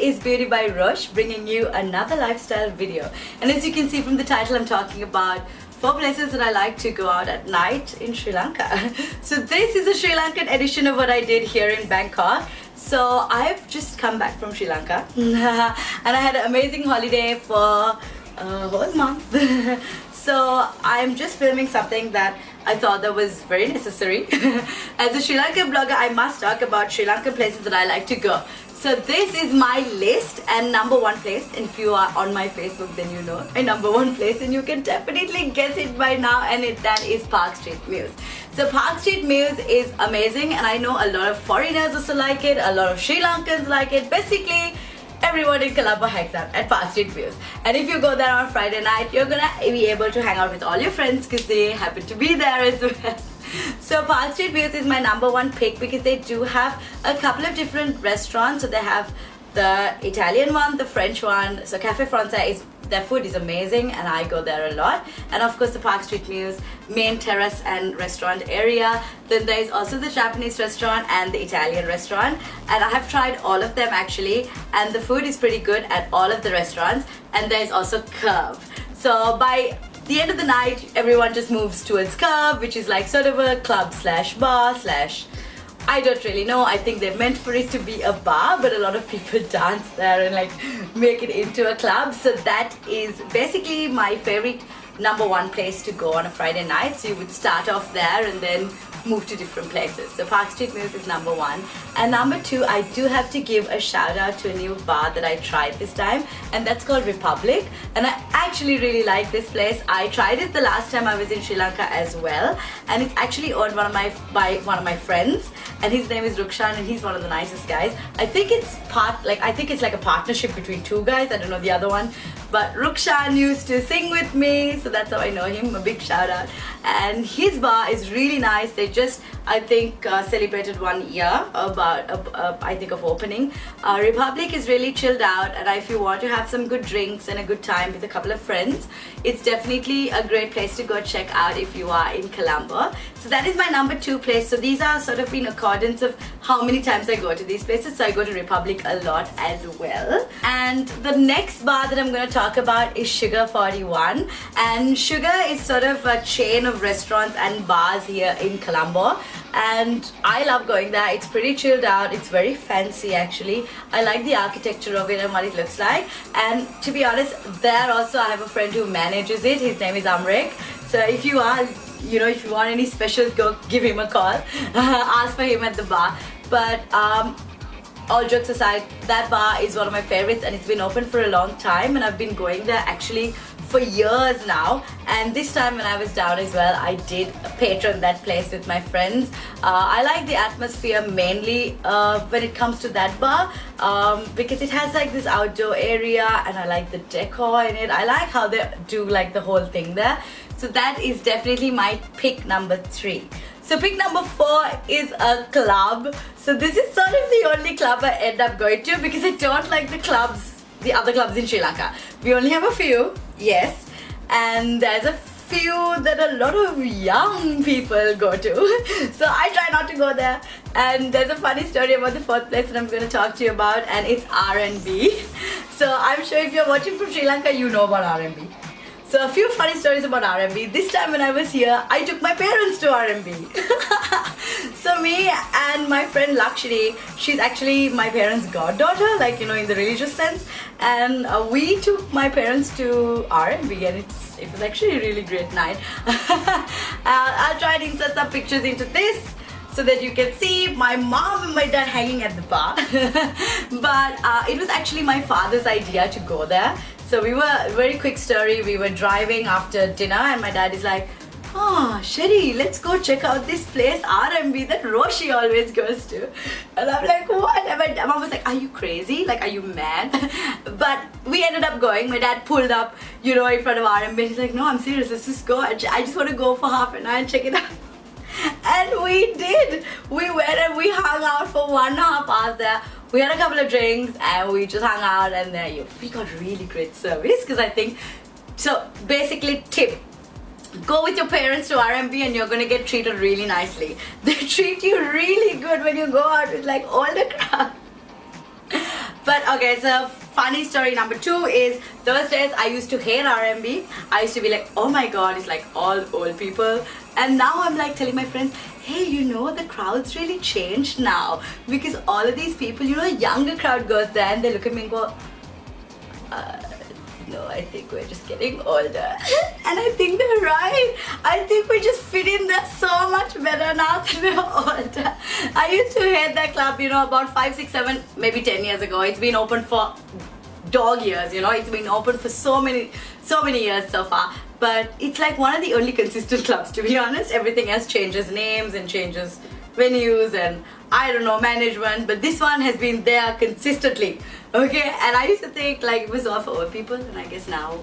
is Beauty by Rosh, bringing you another lifestyle video. And as you can see from the title, I'm talking about 4 places that I like to go out at night in Sri Lanka. So this is a Sri Lankan edition of what I did here in Bangkok. So I've just come back from Sri Lanka and I had an amazing holiday for a whole month. So I'm just filming something that I thought that was very necessary. As a Sri Lankan blogger, I must talk about Sri Lankan places that I like to go. So this is my list, and number 1 place, and if you are on my Facebook then you know my number 1 place, and you can definitely guess it by now, and that is Park Street Mews. So Park Street Mews is amazing, and I know a lot of foreigners also like it, a lot of Sri Lankans like it. Basically everyone in Colombo hangs out at Park Street Mews, and if you go there on Friday night, you're gonna be able to hang out with all your friends because they happen to be there as well. So Park Street Mews is my number 1 pick because they do have a couple of different restaurants. So they have the Italian one, the French one. So Cafe Francais, their food is amazing and I go there a lot. And of course the Park Street Mews main terrace and restaurant area. Then there is also the Japanese restaurant and the Italian restaurant, and I have tried all of them actually, and the food is pretty good at all of the restaurants. And there is also Curve. So by the end of the night, everyone just moves towards Curve, which is like sort of a club slash bar slash, I don't really know. I think they're meant for it to be a bar, but a lot of people dance there and like make it into a club. So that is basically my favorite number 1 place to go on a Friday night. So you would start off there and then move to different places. So Park Street Mews is number 1. And number 2, I do have to give a shout out to a new bar that I tried this time, and that's called Republic. And I actually really like this place. I tried it the last time I was in Sri Lanka as well, and it's actually owned by one of my friends, and his name is Rukshan, and he's one of the nicest guys. I think it's like a partnership between 2 guys. I don't know the other one, but Rukshan used to sing with me, so that's how I know him. A big shout out. And his bar is really nice. They just, I think, celebrated 1 year about I think of opening. Republic is really chilled out, and if you want to have some good drinks and a good time with a couple of friends, it's definitely a great place to go check out if you are in Colombo. So that is my number 2 place. So these are sort of in accordance of how many times I go to these places. So I go to Republic a lot as well. And the next bar that I'm going to talk about is Sugar 41, and Sugar is sort of a chain of restaurants and bars here in Colombo, and I love going there. It's pretty chilled out. It's very fancy actually. I like the architecture of it and what it looks like. And to be honest, there also I have a friend who manages it. His name is Amrik. So if you are, if you want any specials, go give him a call. Ask for him at the bar. But all jokes aside, that bar is one of my favorites, and it's been open for a long time, and I've been going there actually for years now. And this time when I was down as well, I did patron that place with my friends. I like the atmosphere mainly when it comes to that bar, because it has like this outdoor area, and I like the decor in it. I like how they do like the whole thing there. So that is definitely my pick number 3. So pick number 4 is a club. So this is sort of the only club I end up going to because I don't like the other clubs in Sri Lanka. We only have a few, yes, and there's a few that a lot of young people go to. So I try not to go there. And there's a funny story about the 4th place that I'm going to talk to you about, and it's R&B. So I'm sure if you're watching from Sri Lanka, you know about R&B. So a few funny stories about R&B. This time when I was here, I took my parents to R&B. So me and my friend Lakshmi, she's actually my parents' goddaughter, like in the religious sense. And we took my parents to R&B, and it was actually a really great night. I'll try and insert some pictures into this so that you can see my mom and my dad hanging at the bar. But it was actually my father's idea to go there. So very quick story, we were driving after dinner, and my dad is like, "Oh, Sherry, let's go check out this place, R&B, that Roshi always goes to." And I'm like, "What?" And my mom was like, "Are you crazy? Like, are you mad?" But we ended up going. My dad pulled up, in front of R&B. He's like, "No, I'm serious, let's just go. I just want to go for half an hour and check it out." And we did. We went and we hung out for 1.5 hours there. We had a couple of drinks and we just hung out, and then we got really great service because I think, so basically tip, go with your parents to R&B and you're gonna get treated really nicely. They treat you really good when you go out with like older crowd. But okay, so funny story number 2 is those days I used to hate R&B. I used to be like, oh my god, it's like all old people. And now I'm like telling my friends, hey, you know, the crowd's really changed now, because all of these people, you know, younger crowd goes there and they look at me and go, no, I think we're just getting older. And I think they're right. I think we just fit in there so much better now that we're older. I used to hate that club, you know, about 5, 6, 7, maybe 10 years ago. It's been open for dog years, you know. It's been open for so many years so far. But it's like one of the only consistent clubs, to be honest. Everything else changes names and changes venues and I don't know, management, but this one has been there consistently. Okay, and I used to think like it was all for old people, and I guess now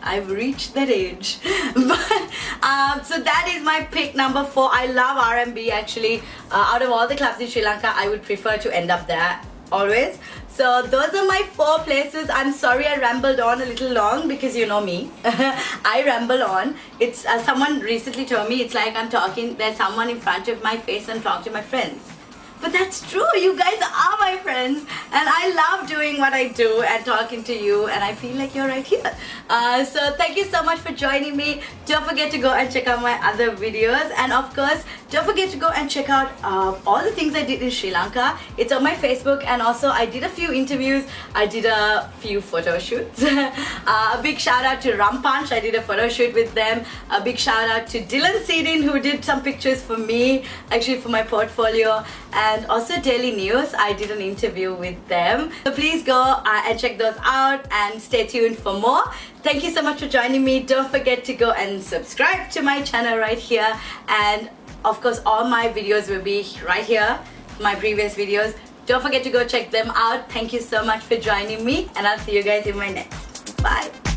I've reached that age. But so that is my pick number 4. I love R&B actually. Out of all the clubs in Sri Lanka, I would prefer to end up there always. So those are my 4 places. I'm sorry I rambled on a little long, because you know me. I ramble on. It's someone recently told me it's like I'm talking, there's someone in front of my face and talk to my friends. But that's true, you guys are my friends, and I love doing what I do and talking to you, and I feel like you're right here. So thank you so much for joining me. Don't forget to go and check out my other videos, and of course don't forget to go and check out all the things I did in Sri Lanka. It's on my Facebook, and also I did a few interviews, I did a few photo shoots. A big shout out to Rum Punch, I did a photo shoot with them. A big shout out to Dylan Seedin, who did some pictures for me, actually for my portfolio. And also Daily News, I did an interview with them. So please go and check those out and stay tuned for more. Thank you so much for joining me. Don't forget to go and subscribe to my channel right here. And of course all my videos will be right here, my previous videos. Don't forget to go check them out. Thank you so much for joining me, and I'll see you guys in my next. Bye.